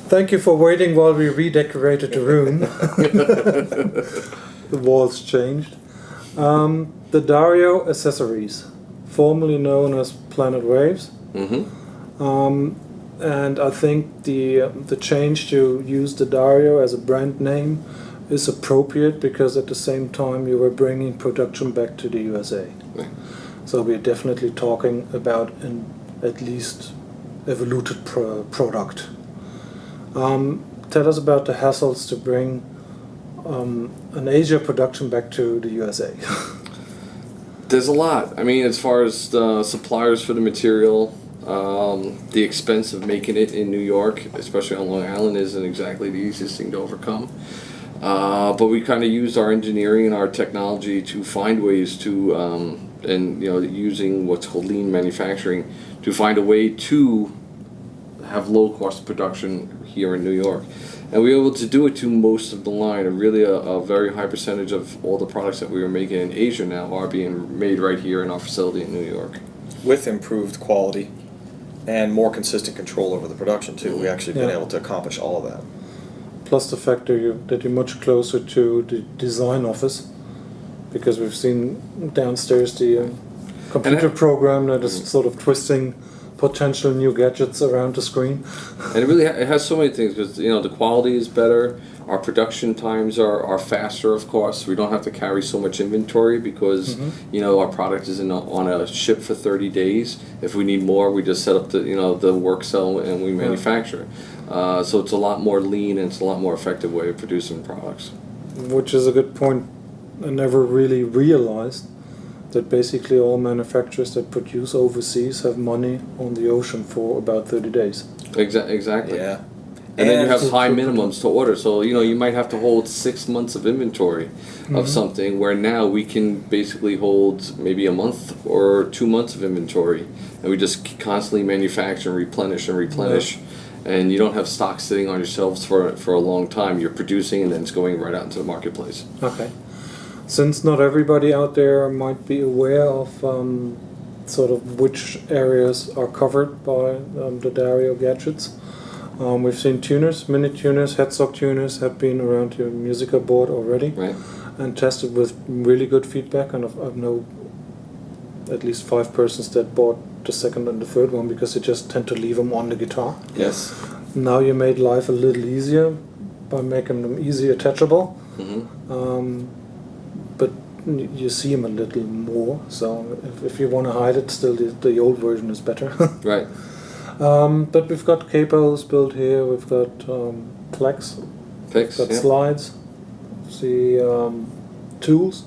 Thank you for waiting while we redecorated the room. The walls changed. The Addario accessories, formerly known as Planet Waves. And I think the change to use the Addario as a brand name is appropriate because at the same time you were bringing production back to the USA. Right. So we're definitely talking about an at least evoluted product. Tell us about the hassles to bring an Asia production back to the USA. There's a lot. I mean, as far as the suppliers for the material, the expense of making it in New York, especially on Long Island, isn't exactly the easiest thing to overcome. But we kind of used our engineering and our technology to find ways to, and using what's called lean manufacturing, to find a way to have low cost production here in New York. And we were able to do it to most of the line. Really a very high percentage of all the products that we were making in Asia now are being made right here in our facility in New York. With improved quality and more consistent control over the production too. We actually been able to accomplish all of that. Plus the fact that you're much closer to the design office, because we've seen downstairs the computer program that is sort of twisting potential new gadgets around the screen. And it really it has so many things, because the quality is better, our production times are faster, of course. We don't have to carry so much inventory because our product is on a ship for 30 days. If we need more, we just set up the work cell and we manufacture. So it's a lot more lean and it's a lot more effective way of producing products. Which is a good point. I never really realized that basically all manufacturers that produce overseas have money on the ocean for about 30 days. Exactly. Yeah. And then you have high minimums to order. So, you might have to hold 6 months of inventory of something, where now we can basically hold maybe a month or 2 months of inventory. And we just constantly manufacture and replenish. And you don't have stock sitting on your shelves for a long time. You're producing and then it's going right out into the marketplace. Okay. Since not everybody out there might be aware of sort of which areas are covered by the Addario gadgets, we've seen tuners, mini tuners, headstock tuners have been around your Musiker-Board already, right, and tested with really good feedback. And I've know at least 5 persons that bought the second and the third one because they just tend to leave them on the guitar. Yes. Now you made life a little easier by making them easy attachable. But you see them a little more, so if you want to hide it, still the old version is better. Right. But we've got capos built here, we've got plex, we've got slides, see tools,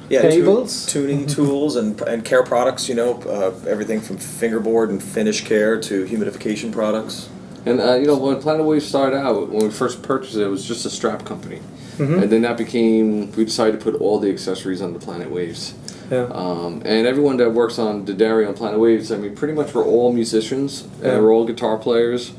cables, tuning tools, and care products. Everything from fingerboard and finish care to humidification products. And when Planet Waves started out, when we first purchased it, it was just a strap company. And then we decided to put all the accessories on the Planet Waves. Yeah. And everyone that works on Addario and Planet Waves, I mean, pretty much we're all musicians, and we're all guitar players.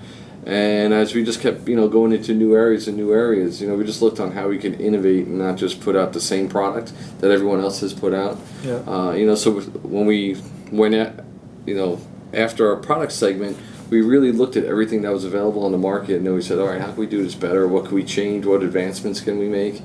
And as we just kept, going into new areas, we just looked on how we could innovate and not just put out the same product that everyone else has put out. Yeah. So when we went at, after our product segment, we really looked at everything that was available on the market, and then we said, all right, how can we do this better? What can we change? What advancements can we make?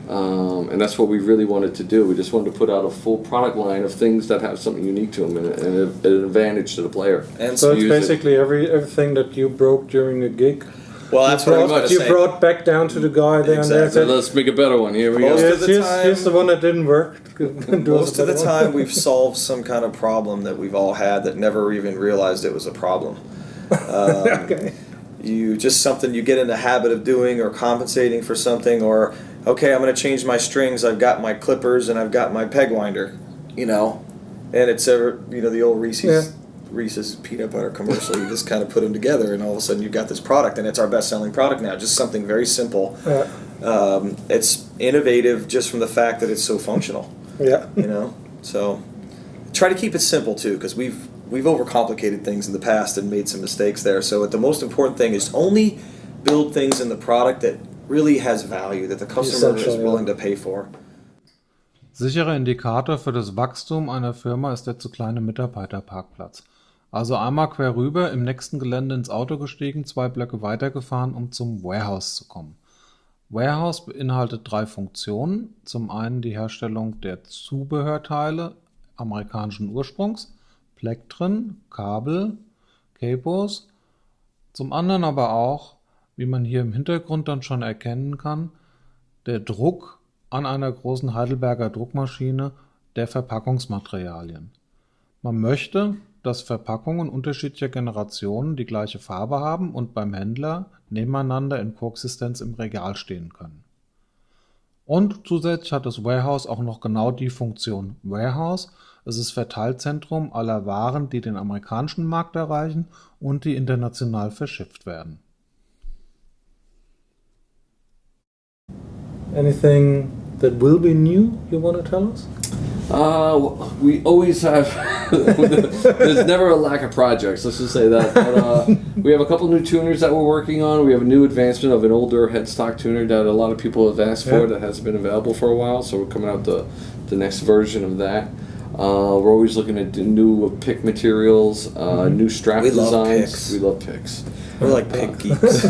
And that's what we really wanted to do. We just wanted to put out a full product line of things that have something unique to them and an advantage to the player. And so it's basically everything that you broke during a gig. Well, that's what I was going to say. You brought back down to the guy there and there. So let's make a better one. Here we go. Here's the one that didn't work. Most of the time we've solved some kind of problem that we've all had that never even realized it was a problem. Okay. You get in the habit of doing or compensating for something, or okay, I'm going to change my strings. I've got my clippers and I've got my peg winder, and it's the old Reese's peanut butter commercial. You just kind of put them together, and all of a sudden you've got this product, and it's our best-selling product now. Just something very simple. It's innovative just from the fact that it's so functional. Yeah. So try to keep it simple too, because we've overcomplicated things in the past and made some mistakes there. So the most important thing is only build things in the product that really has value, that the customer is willing to pay for. Sicherer Indikator für das Wachstum einer Firma ist der zu kleine Mitarbeiterparkplatz. Also einmal quer rüber, im nächsten Gelände ins Auto gestiegen, 2 Blöcke weitergefahren, um zum Warehouse zu kommen. Warehouse beinhaltet 3 Funktionen. Zum einen die Herstellung der Zubehörteile amerikanischen Ursprungs, Plektren, Kabel, Capos. Zum anderen aber auch, wie man hier im Hintergrund dann schon erkennen kann, der Druck an einer großen Heidelberger Druckmaschine der Verpackungsmaterialien. Man möchte, dass Verpackungen unterschiedlicher Generationen die gleiche Farbe haben und beim Händler nebeneinander in Koexistenz im Regal stehen können. Und zusätzlich hat das Warehouse auch noch genau die Funktion Warehouse. Es ist Verteilzentrum aller Waren, die den amerikanischen Markt erreichen und die international verschifft werden. Anything that will be new you want to tell us? We always have. There's never a lack of projects. Let's just say that. But, we have a couple new tuners that we're working on. We have a new advancement of an older headstock tuner that a lot of people have asked for that hasn't been available for a while. So we're coming out the next version of that. We're always looking at new pick materials, new strap designs. We love picks. We're like pick geeks.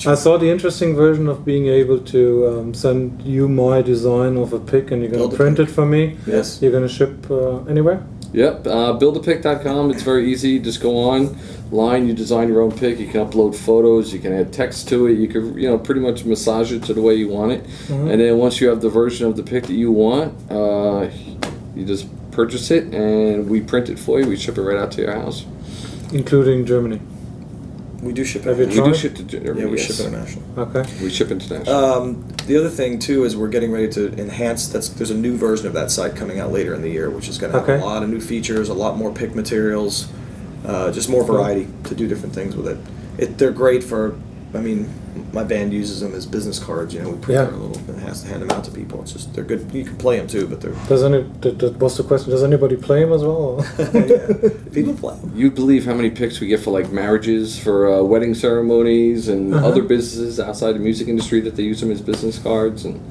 I saw the interesting version of being able to send you my design of a pick and you're going to print it for me. Yes. You're going to ship anywhere? Yep, buildapick.com. It's very easy. Just go online, you design your own pick. You can upload photos. You can add text to it. You can, pretty much massage it to the way you want it. And then once you have the version of the pick that you want, you just purchase it and we print it for you. We ship it right out to your house. Including Germany? We do ship Have it. you We do ship to Germany. Yeah, we yes. ship international. Okay. We ship international. The other thing too is we're getting ready to enhance. There's a new version of that site coming out later in the year, which is going to have a lot of new features, a lot more pick materials, just more variety to do different things with it. They're great for. I mean, my band uses them as business cards. We print them a little and has to hand them out to people. It's just they're good. You can play them too, but they're. That was the question. Does anybody play them as well? Yeah, people play them. You believe how many picks we get for like marriages, for wedding ceremonies, and other businesses outside the music industry that they use them as business cards. And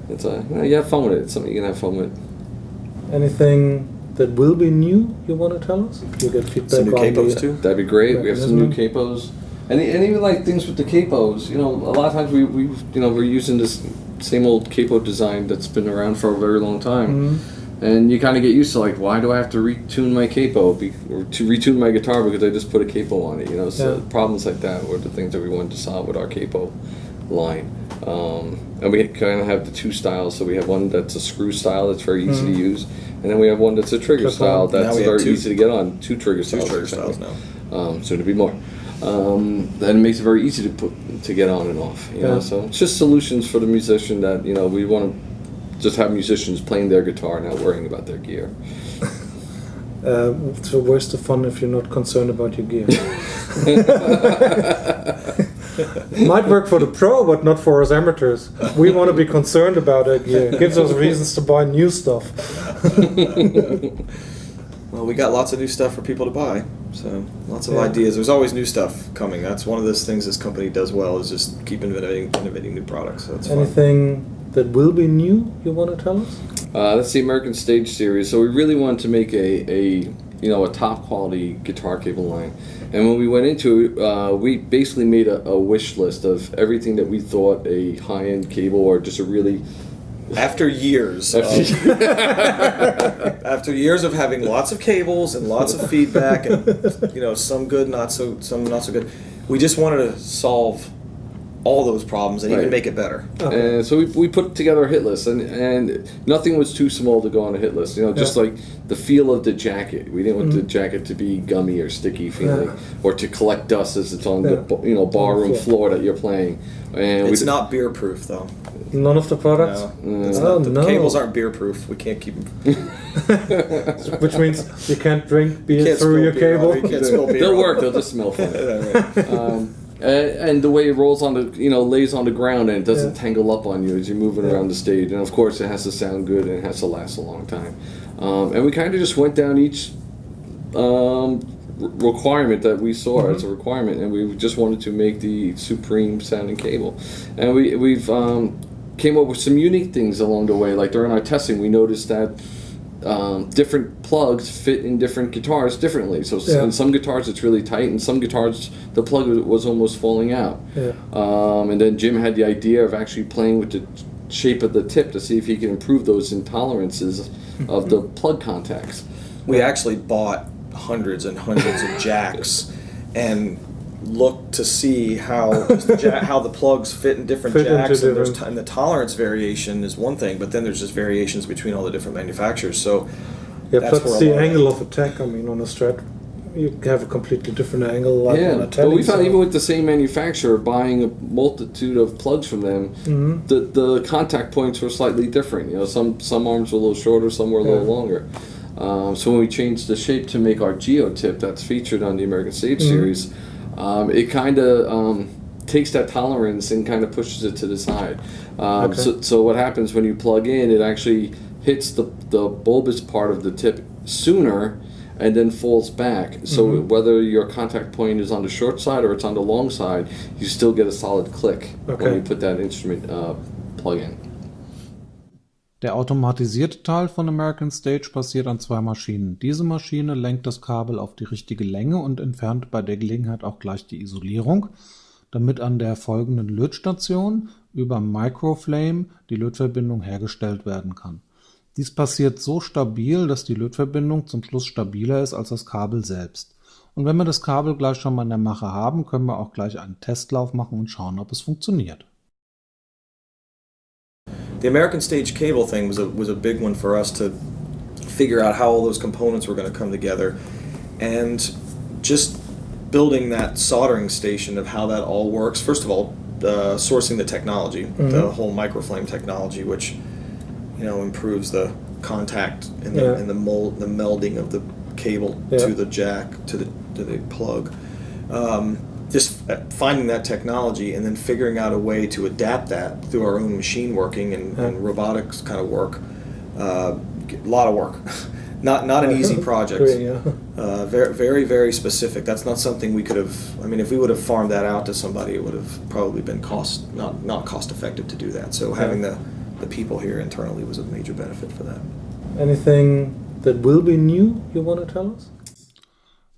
it's you have fun with it. It's something you can have fun with. Anything that will be new you want to tell us? You get feedback Some new on capos the, too. That'd be great. We have some new capos. And even like things with the capos, a lot of times we're using this same old capo design that's been around for a very long time, and you kind of get used to like, why do I have to retune my capo or to retune my guitar because I just put a capo on it? So problems like that were the things that we wanted to solve with our capo line. And we kind of have the two styles. So we have one that's a screw style that's very easy to use, and then we have one that's a trigger style that's very easy to get on. Two trigger styles now. Soon to be more. And it makes it very easy to get on and off. So it's just solutions for the musician that we want to just have musicians playing their guitar, not worrying about their gear. So where's the fun if you're not concerned about your gear? Might work for the pro, but not for us amateurs. We want to be concerned about our gear. It gives us reasons to buy new stuff. Well, we got lots of new stuff for people to buy, so lots of ideas. There's always new stuff coming. That's one of those things this company does well, is just keep innovating new products. So that's Anything that will be new you want to tell us? That's the American Stage Series. So we really wanted to make a top quality guitar cable line. And when we went into it, we basically made a wish list of everything that we thought a high-end cable or just a really... After years of having lots of cables and lots of feedback and some good, some not so good, we just wanted to solve all those problems and even make it better. Okay. And so we put together a hit list, and nothing was too small to go on a hit list. Just like the feel of the jacket. We didn't want the jacket to be gummy or sticky feeling, or to collect dust as it's on the barroom floor that you're playing. And it's not beer proof though. None of the products? No. The cables aren't beer proof. We can't keep them. Which means you can't drink beer through your cable? You can't spill beer. They'll work. They'll just smell funny. And the way it rolls on lays on the ground and it doesn't tangle up on you as you're moving around the stage. And of course, it has to sound good and it has to last a long time. And we kind of just went down each requirement that we saw as a requirement, and we just wanted to make the supreme sounding cable. And we've came up with some unique things along the way. Like during our testing, we noticed that different plugs fit in different guitars differently. So in some guitars it's really tight, and some guitars the plug was almost falling out. Yeah. And then Jim had the idea of actually playing with the shape of the tip to see if he could improve those intolerances of the plug contacts. We actually bought hundreds and hundreds of jacks and looked to see how how the plugs fit in different jacks, and and the tolerance variation is one thing, but then there's just variations between all the different manufacturers. So plus the angle of attack. I mean, on a Strat, you have a completely different angle. Like on a but we found even with the same manufacturer, buying a multitude of plugs from them, the contact points were slightly different. You know, some arms were a little shorter, some were a little longer. So when we changed the shape to make our Geo tip that's featured on the American Stage series, it kind of takes that tolerance and kind of pushes it to the side. So what happens when you plug in, it actually hits the bulbous part of the tip sooner and then falls back. So whether your contact point is on the short side or it's on the long side, you still get a solid click when you put that instrument plug in. Der automatisierte Teil von American Stage passiert an zwei Maschinen. Diese Maschine lenkt das Kabel auf die richtige Länge und entfernt bei der Gelegenheit auch gleich die Isolierung, damit an der folgenden Lötstation über Microflame die Lötverbindung hergestellt werden kann. Dies passiert so stabil, dass die Lötverbindung zum Schluss stabiler ist als das Kabel selbst. Und wenn wir das Kabel gleich schon mal in der Mache haben, können wir auch gleich einen Testlauf machen und schauen, ob es funktioniert. The American Stage cable thing was a big one for us to figure out how all those components were going to come together, and just building that soldering station of how that all works. First of all, sourcing the technology, the whole microflame technology, which improves the contact and the melding of the cable to the jack to the plug. Just finding that technology and then figuring out a way to adapt that through our own machine working and robotics kind of work. A lot of work. Not an easy project. Very, very, very specific. That's not something we could have. I mean, if we would have farmed that out to somebody, it would have probably been not cost effective to do that. So having the people here internally was a major benefit for that. Anything that will be new you want to tell us?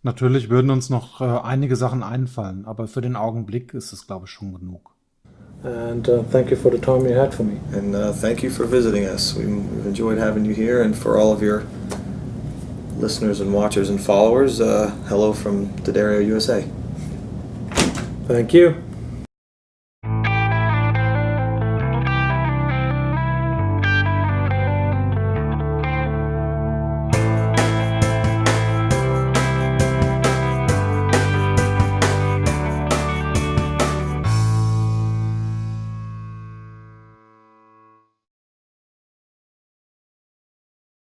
Natürlich würden uns noch einige Sachen einfallen, aber für den Augenblick ist es, glaube ich, schon genug. And thank you for the time you had for me. And thank you for visiting us. We've enjoyed having you here, and for all of your listeners and watchers and followers, hello from DADDARIO USA. Thank you.